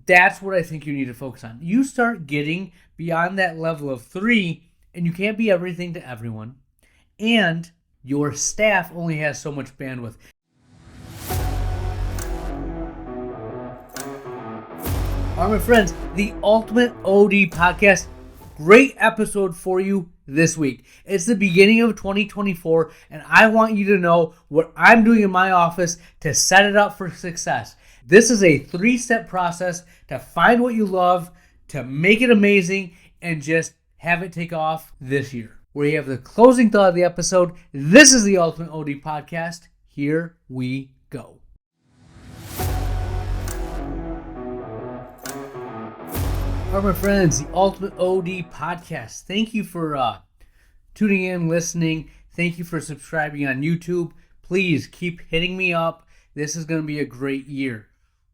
That's what I think you need to focus on. You start getting beyond that level of 3, and you can't be everything to everyone. And your staff only has so much bandwidth. All right, my friends, the Ultimate OD Podcast. Great episode for you this week. It's the beginning of 2024, and I want you to know what I'm doing in my office to set it up for success. This is a 3-step process to find what you love, to make it amazing, and just have it take off this year. We have the closing thought of the episode. This is the Ultimate OD Podcast. Here we go. All right, my friends, the Ultimate OD Podcast. Thank you for tuning in, listening. Thank you for subscribing on YouTube. Please keep hitting me up. This is going to be a great year.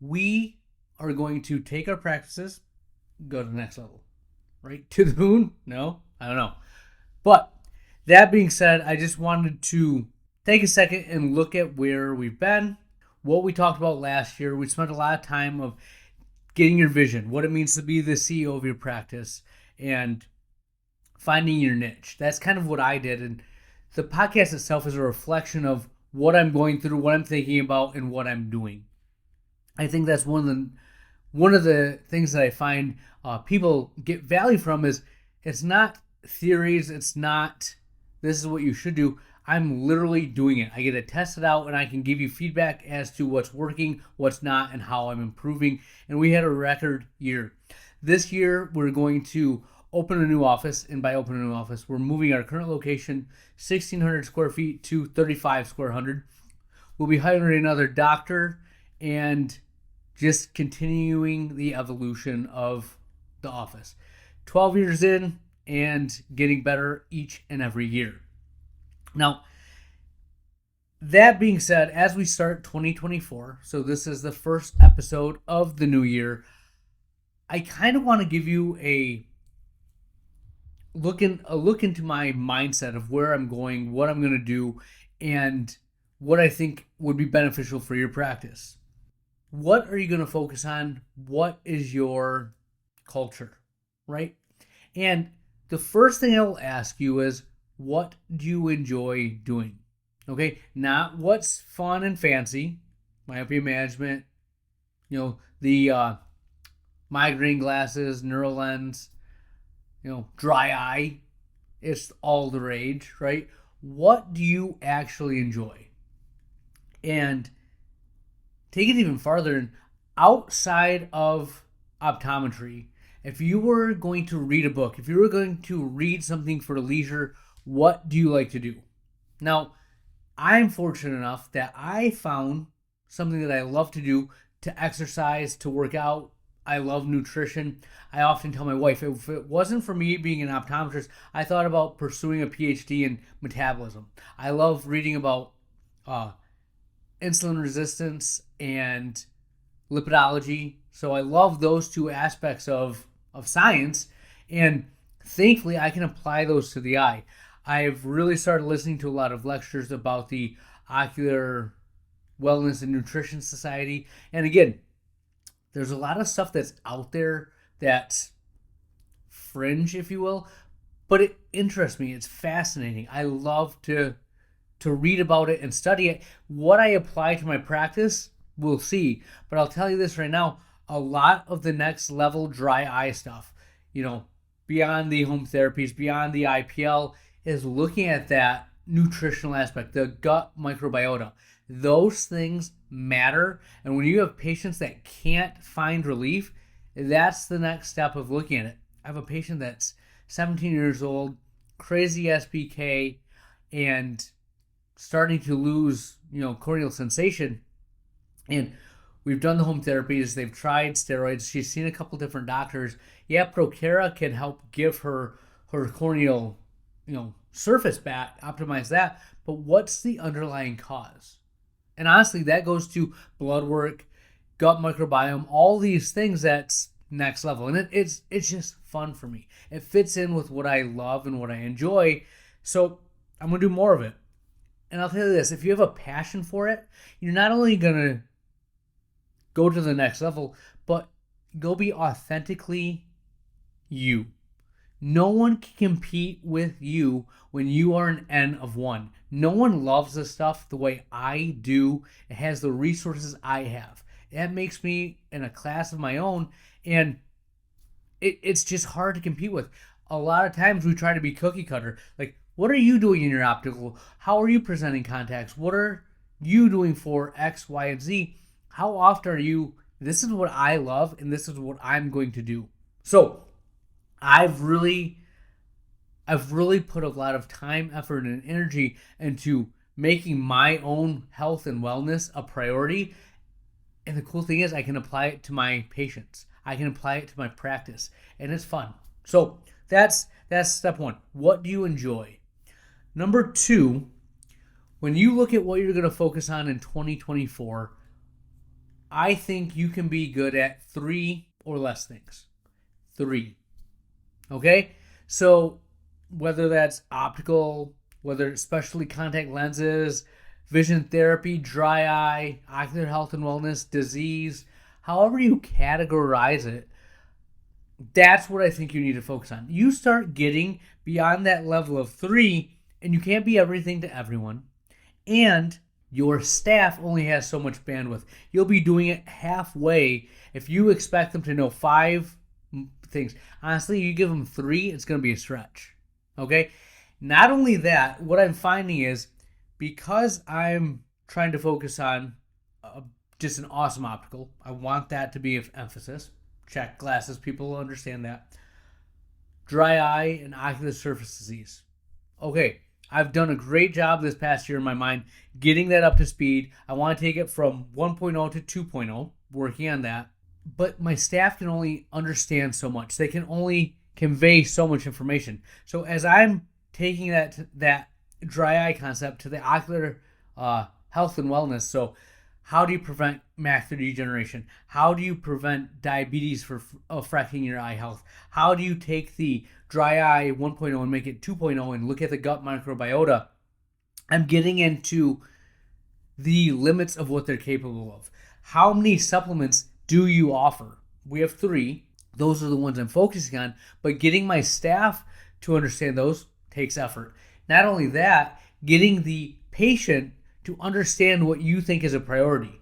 We are going to take our practices, go to the next level. Right? To the moon? No? I don't know. But that being said, I just wanted to take a second and look at where we've been, what we talked about last year. We spent a lot of time of getting your vision, what it means to be the CEO of your practice, and finding your niche. That's kind of what I did. And the podcast itself is a reflection of what I'm going through, what I'm thinking about, and what I'm doing. I think that's one of the things that I find people get value from is it's not theories, it's not this is what you should do. I'm literally doing it. I get to test it out, and I can give you feedback as to what's working, what's not, and how I'm improving. And we had a record year. This year, we're going to open a new office, and by opening a new office, we're moving our current location 1,600 square feet to 35 square hundred. We'll be hiring another doctor and just continuing the evolution of the office. 12 years in and getting better each and every year. Now, that being said, as we start 2024, so this is the first episode of the new year, I kind of want to give you a look into my mindset of where I'm going, what I'm going to do, and what I think would be beneficial for your practice. What are you going to focus on? What is your culture, right? And the first thing I will ask you is, what do you enjoy doing? Okay, not what's fun and fancy, myopia management, the migraine glasses, NeuroLens, dry eye. It's all the rage, right? What do you actually enjoy? And take it even farther, and outside of optometry, if you were going to read a book, if you were going to read something for leisure, what do you like to do? Now, I'm fortunate enough that I found something that I love to do, to exercise, to work out. I love nutrition. I often tell my wife, if it wasn't for me being an optometrist, I thought about pursuing a PhD in metabolism. I love reading about insulin resistance and lipidology. So I love those two aspects of science, and thankfully I can apply those to the eye. I've really started listening to a lot of lectures about the Ocular Wellness and Nutrition Society. And again, there's a lot of stuff that's out there that's fringe, if you will, but it interests me. It's fascinating. I love to read about it and study it. What I apply to my practice, we'll see. But I'll tell you this right now, a lot of the next level dry eye stuff, beyond the home therapies, beyond the IPL, is looking at that nutritional aspect, the gut microbiota. Those things matter. And when you have patients that can't find relief, that's the next step of looking at it. I have a patient that's 17 years old, crazy SPK, and starting to lose, corneal sensation. And we've done the home therapies. They've tried steroids. She's seen a couple different doctors. Yeah, Procera can help give her corneal, surface back, optimize that. But what's the underlying cause? And honestly, that goes to blood work, gut microbiome, all these things that's next level. And it's just fun for me. It fits in with what I love and what I enjoy. So I'm going to do more of it. And I'll tell you this, if you have a passion for it, you're not only going to go to the next level, but Go be authentically you. No one can compete with you when you are an N of one. No one loves this stuff the way I do. It has the resources I have. That makes me in a class of my own, and it's just hard to compete with. A lot of times we try to be cookie cutter. Like, what are you doing in your optical? How are you presenting contacts? What are you doing for X, Y, and Z? How often are you? This is what I love, and this is what I'm going to do. So I've really put a lot of time, effort, and energy into making my own health and wellness a priority. And the cool thing is I can apply it to my patients. I can apply it to my practice, and it's fun. So that's step one. What do you enjoy? Number two, when you look at what you're going to focus on in 2024, I think you can be good at 3 or less things. 3. Okay? So whether that's optical, whether it's specialty contact lenses, vision therapy, dry eye, ocular health and wellness, disease, however you categorize it, that's what I think you need to focus on. You start getting beyond that level of 3, and you can't be everything to everyone. And your staff only has so much bandwidth. You'll be doing it halfway if you expect them to know 5 things. Honestly, you give them 3, it's going to be a stretch. Okay? Not only that, what I'm finding is because I'm trying to focus on just an awesome optical, I want that to be of emphasis. Check glasses, people will understand that. Dry eye and ocular surface disease. Okay, I've done a great job this past year in my mind getting that up to speed. I want to take it from 1.0 to 2.0, working on that. But my staff can only understand so much. They can only convey so much information. So as I'm taking that dry eye concept to the ocular health and wellness, so how do you prevent macular degeneration? How do you prevent diabetes from affecting your eye health? How do you take the dry eye 1.0 and make it 2.0 and look at the gut microbiota? I'm getting into the limits of what they're capable of. How many supplements do you offer? We have 3. Those are the ones I'm focusing on, but getting my staff to understand those takes effort. Not only that, getting the patient to understand what you think is a priority.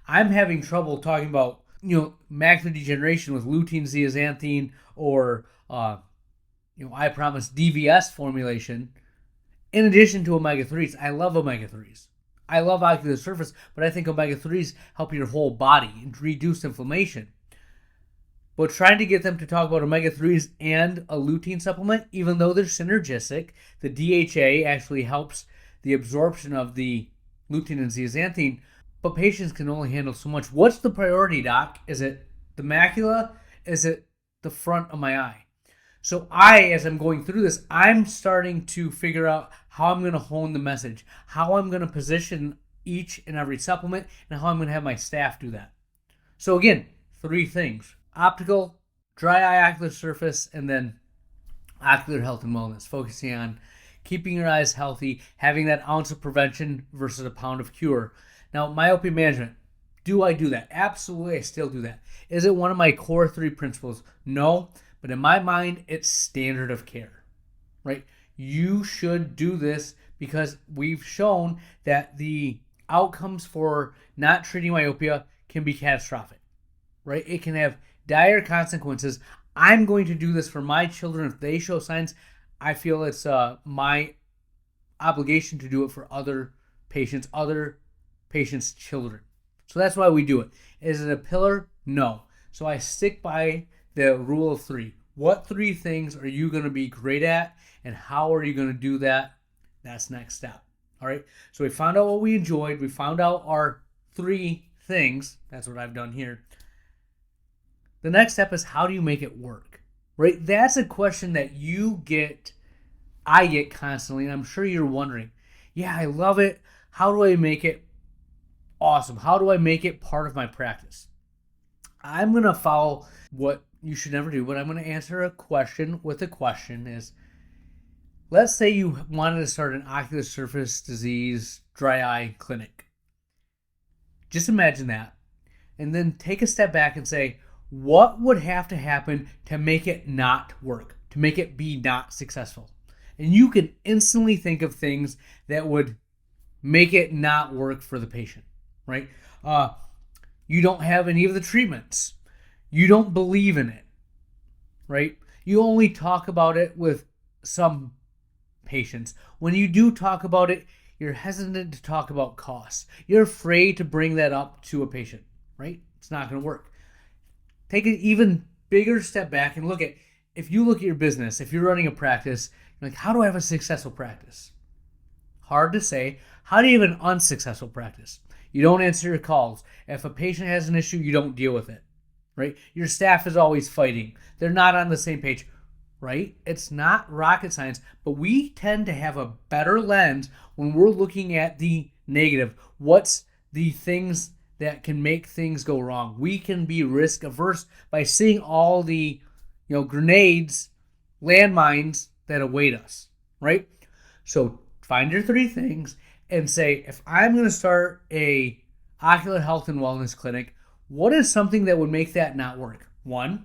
I'm having trouble talking about, macular degeneration with lutein zeaxanthine or, I promise DVS formulation. In addition to omega-3s, I love omega-3s. I love ocular surface, but I think omega-3s help your whole body and reduce inflammation. But trying to get them to talk about omega-3s and a lutein supplement, even though they're synergistic, the DHA actually helps the absorption of the lutein and zeaxanthine, but patients can only handle so much. What's the priority, doc? Is it the macula? Is it the front of my eye? So as I'm going through this, I'm starting to figure out how I'm going to hone the message, how I'm going to position each and every supplement, and how I'm going to have my staff do that. So again, 3 things: optical, dry eye ocular surface, and then ocular health and wellness, focusing on keeping your eyes healthy, having that ounce of prevention versus a pound of cure. Now, myopia management, do I do that? Absolutely, I still do that. Is it one of my core 3 principles? No, but in my mind, it's standard of care, right? You should do this because we've shown that the outcomes for not treating myopia can be catastrophic, right? It can have dire consequences. I'm going to do this for my children. If they show signs, I feel it's my obligation to do it for other patients' children. So that's why we do it. Is it a pillar? No. So I stick by the rule of 3. What 3 things are you going to be great at, and how are you going to do that? That's next step. All right. So we found out what we enjoyed. We found out our 3 things. That's what I've done here. The next step is, how do you make it work? Right? That's a question that I get constantly, and I'm sure you're wondering, yeah, I love it. How do I make it awesome? How do I make it part of my practice? I'm going to follow what you should never do, but I'm going to answer a question with a question is, let's say you wanted to start an ocular surface disease dry eye clinic. Just imagine that. And then take a step back and say, What would have to happen to make it not work, to make it be not successful? And you can instantly think of things that would make it not work for the patient, right? You don't have any of the treatments. You don't believe in it, right? You only talk about it with some patients. When you do talk about it, you're hesitant to talk about costs. You're afraid to bring that up to a patient, right? It's not going to work. Take an even bigger step back and look at, if you look at your business, if you're running a practice, you're like, how do I have a successful practice? Hard to say. How do you have an unsuccessful practice? You don't answer your calls. If a patient has an issue, you don't deal with it, right? Your staff is always fighting. They're not on the same page, right? It's not rocket science, but we tend to have a better lens when we're looking at the negative. What's the things that can make things go wrong? We can be risk averse by seeing all the, grenades, landmines that await us, right? So find your 3 things and say, if I'm going to start a ocular health and wellness clinic, what is something that would make that not work? 1,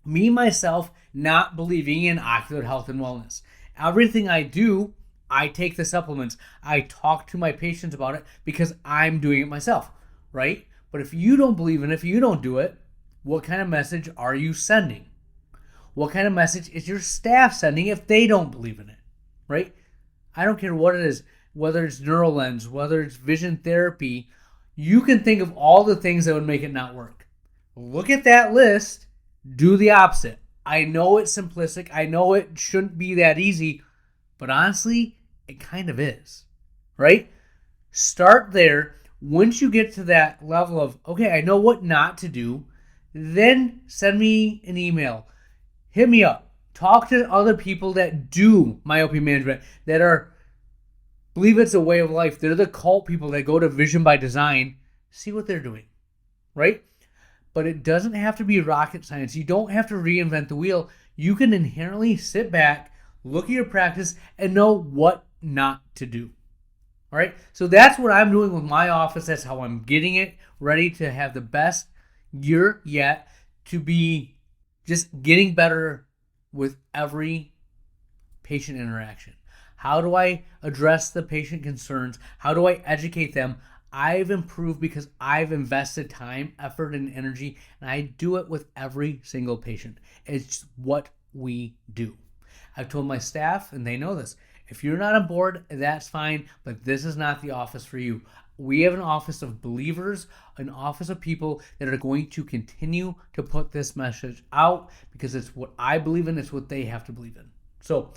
me, myself, not believing in ocular health and wellness. Everything I do, I take the supplements. I talk to my patients about it because I'm doing it myself, right? But if you don't believe in it, if you don't do it, what kind of message are you sending? What kind of message is your staff sending if they don't believe in it, right? I don't care what it is, whether it's NeuroLens, whether it's vision therapy, you can think of all the things that would make it not work. Look at that list, do the opposite. I know it's simplistic, I know it shouldn't be that easy, but honestly, it kind of is, right? Start there. Once you get to that level of, okay, I know what not to do, then send me an email. Hit me up. Talk to other people that do myopia management, that believe it's a way of life. They're the cult people that go to Vision by Design. See what they're doing, right? But it doesn't have to be rocket science. You don't have to reinvent the wheel. You can inherently sit back, look at your practice, and know what not to do. All right? So that's what I'm doing with my office. That's how I'm getting it ready to have the best year yet, to be just getting better with every patient interaction. How do I address the patient concerns? How do I educate them? I've improved because I've invested time, effort, and energy, and I do it with every single patient. It's what we do. I've told my staff, and they know this, if you're not on board, that's fine, but this is not the office for you. We have an office of believers, an office of people that are going to continue to put this message out because it's what I believe in, it's what they have to believe in. So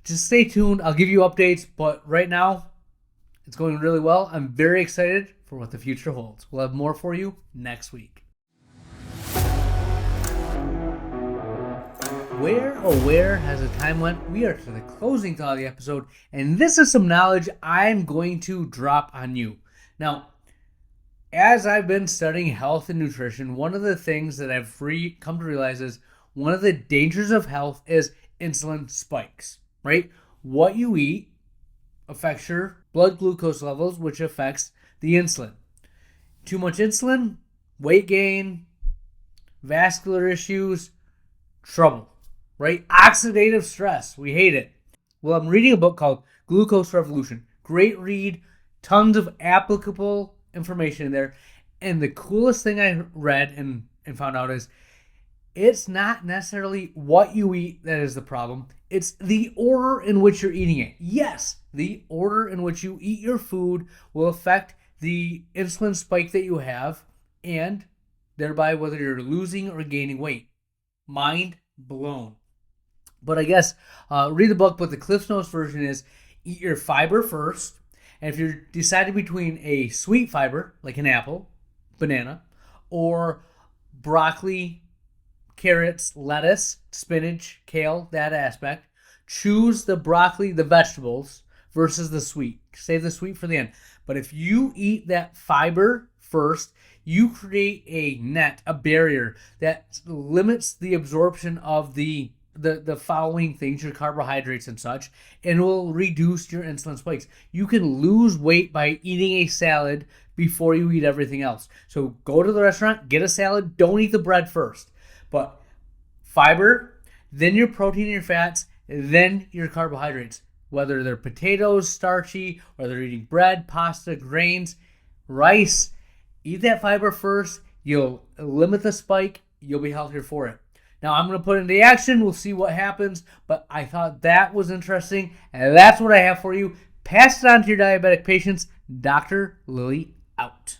just stay tuned. I'll give you updates, but right now it's going really well. I'm very excited for what the future holds. We'll have more for you next week. Where has the time went? We are to the closing thought of the episode, and this is some knowledge I'm going to drop on you. Now, as I've been studying health and nutrition, one of the things that I've come to realize is one of the dangers of health is insulin spikes, right? What you eat affects your blood glucose levels, which affects the insulin. Too much insulin, weight gain, vascular issues, trouble, right? Oxidative stress, we hate it. Well, I'm reading a book called Glucose Revolution. Great read, tons of applicable information in there. And the coolest thing I read and found out is it's not necessarily what you eat that is the problem. It's the order in which you're eating it. Yes, the order in which you eat your food will affect the insulin spike that you have, and thereby whether you're losing or gaining weight. Mind blown. But I guess read the book, but the Cliff Notes version is eat your fiber first. And if you're deciding between a sweet fiber, like an apple, banana, or broccoli, carrots, lettuce, spinach, kale, that aspect, choose the broccoli, the vegetables, versus the sweet. Save the sweet for the end. But if you eat that fiber first, you create a net, a barrier that limits the absorption of the the following things, your carbohydrates and such, and it will reduce your insulin spikes. You can lose weight by eating a salad before you eat everything else. So go to the restaurant, get a salad, don't eat the bread first. But fiber, then your protein and your fats, then your carbohydrates. Whether they're potatoes, starchy, or they're eating bread, pasta, grains, rice, eat that fiber first. You'll limit the spike. You'll be healthier for it. Now, I'm going to put it into action. We'll see what happens. But I thought that was interesting. And that's what I have for you. Pass it on to your diabetic patients. Dr. Lilly out.